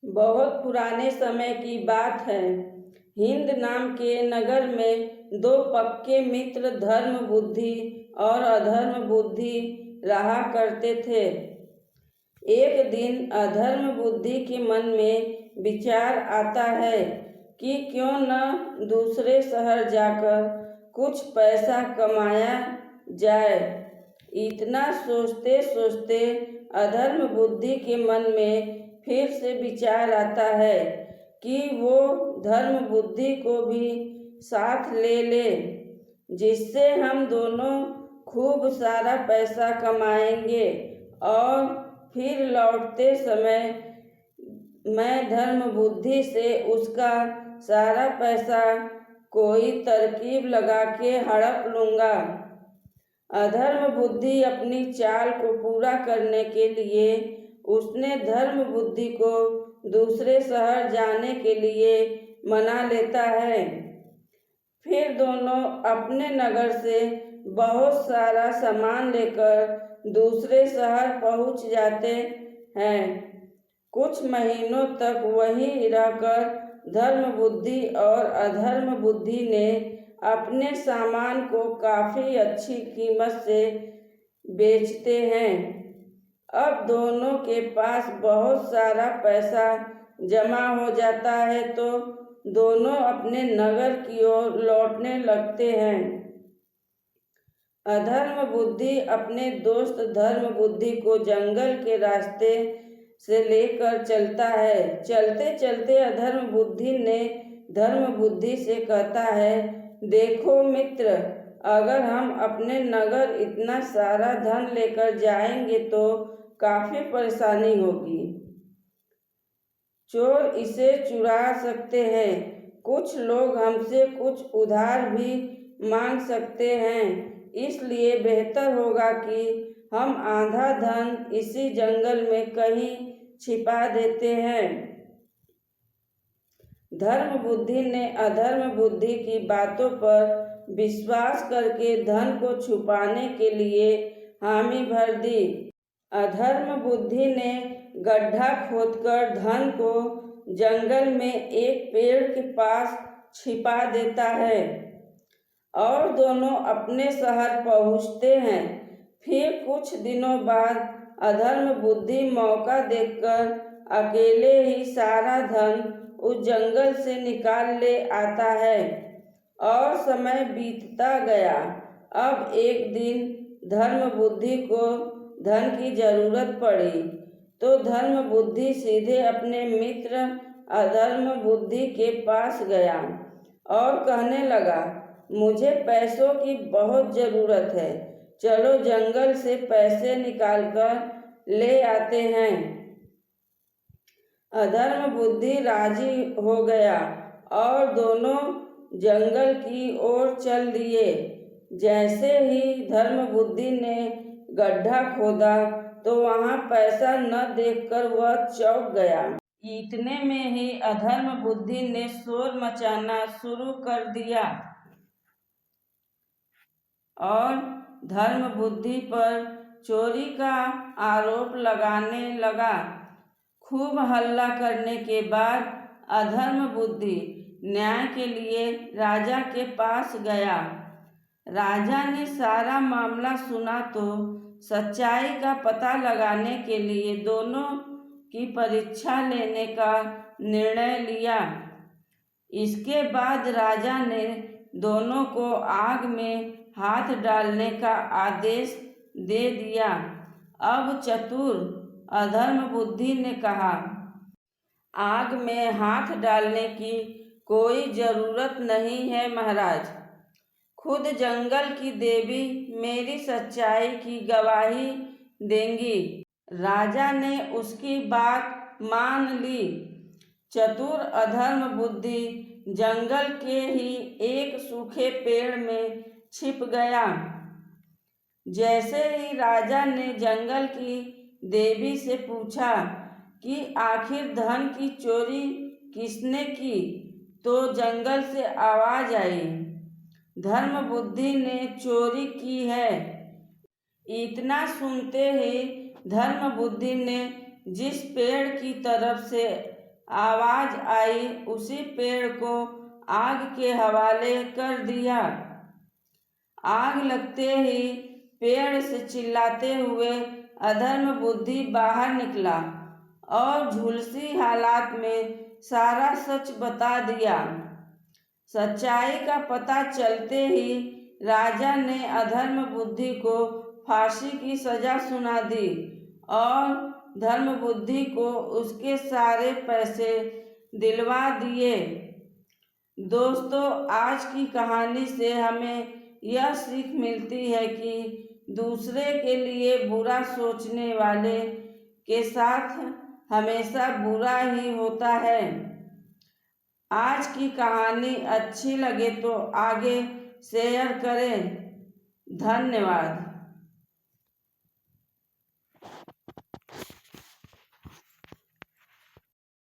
बहुत पुराने समय की बात है। हिंद नाम के नगर में दो पक्के मित्र धर्म बुद्धि और अधर्म बुद्धि रहा करते थे। एक दिन अधर्म बुद्धि के मन में विचार आता है कि क्यों न दूसरे शहर जाकर कुछ पैसा कमाया जाए। इतना सोचते सोचते अधर्म बुद्धि के मन में फिर से विचार आता है कि वो धर्म बुद्धि को भी साथ ले ले, जिससे हम दोनों खूब सारा पैसा कमाएंगे और फिर लौटते समय मैं धर्म बुद्धि से उसका सारा पैसा कोई तरकीब लगा के हड़प लूँगा। अधर्म बुद्धि अपनी चाल को पूरा करने के लिए उसने धर्म बुद्धि को दूसरे शहर जाने के लिए मना लेता है। फिर दोनों अपने नगर से बहुत सारा सामान लेकर दूसरे शहर पहुंच जाते हैं। कुछ महीनों तक वहीं रहकर धर्म बुद्धि और अधर्म बुद्धि ने अपने सामान को काफ़ी अच्छी कीमत से बेचते हैं। अब दोनों के पास बहुत सारा पैसा जमा हो जाता है तो दोनों अपने नगर की ओर लौटने लगते हैं। अधर्म बुद्धि अपने दोस्त धर्म बुद्धि को जंगल के रास्ते से लेकर चलता है। चलते चलते अधर्म बुद्धि ने धर्म बुद्धि से कहता है, देखो मित्र, अगर हम अपने नगर इतना सारा धन लेकर जाएंगे तो काफ़ी परेशानी होगी। चोर इसे चुरा सकते हैं, कुछ लोग हमसे कुछ उधार भी मांग सकते हैं, इसलिए बेहतर होगा कि हम आधा धन इसी जंगल में कहीं छिपा देते हैं। धर्म बुद्धि ने अधर्म बुद्धि की बातों पर विश्वास करके धन को छुपाने के लिए हामी भर दी। अधर्म बुद्धि ने गड्ढा खोदकर धन को जंगल में एक पेड़ के पास छिपा देता है और दोनों अपने शहर पहुंचते हैं। फिर कुछ दिनों बाद अधर्म बुद्धि मौका देखकर अकेले ही सारा धन उस जंगल से निकाल ले आता है और समय बीतता गया। अब एक दिन धर्म बुद्धि को धन की जरूरत पड़ी तो धर्म बुद्धि सीधे अपने मित्र अधर्म बुद्धि के पास गया और कहने लगा, मुझे पैसों की बहुत ज़रूरत है, चलो जंगल से पैसे निकालकर ले आते हैं। अधर्म बुद्धि राजी हो गया और दोनों जंगल की ओर चल दिए। जैसे ही धर्म बुद्धि ने गड्ढा खोदा तो वहाँ पैसा न देखकर वह चौंक गया। इतने में ही अधर्म बुद्धि ने शोर मचाना शुरू कर दिया और धर्म बुद्धि पर चोरी का आरोप लगाने लगा। खूब हल्ला करने के बाद अधर्म बुद्धि न्याय के लिए राजा के पास गया। राजा ने सारा मामला सुना तो सच्चाई का पता लगाने के लिए दोनों की परीक्षा लेने का निर्णय लिया। इसके बाद राजा ने दोनों को आग में हाथ डालने का आदेश दे दिया। अब चतुर अधर्म बुद्धि ने कहा, आग में हाथ डालने की कोई ज़रूरत नहीं है महाराज, खुद जंगल की देवी मेरी सच्चाई की गवाही देंगी। राजा ने उसकी बात मान ली। चतुर अधर्म बुद्धि जंगल के ही एक सूखे पेड़ में छिप गया। जैसे ही राजा ने जंगल की देवी से पूछा कि आखिर धन की चोरी किसने की, तो जंगल से आवाज़ आई, धर्म बुद्धि ने चोरी की है। इतना सुनते ही धर्म बुद्धि ने जिस पेड़ की तरफ से आवाज आई, उसी पेड़ को आग के हवाले कर दिया। आग लगते ही पेड़ से चिल्लाते हुए अधर्म बुद्धि बाहर निकला और झुलसी हालात में सारा सच बता दिया। सच्चाई का पता चलते ही राजा ने अधर्म बुद्धि को फांसी की सजा सुना दी और धर्म बुद्धि को उसके सारे पैसे दिलवा दिए। दोस्तों, आज की कहानी से हमें यह सीख मिलती है कि दूसरे के लिए बुरा सोचने वाले के साथ हमेशा बुरा ही होता है। आज की कहानी अच्छी लगे तो आगे शेयर करें। धन्यवाद।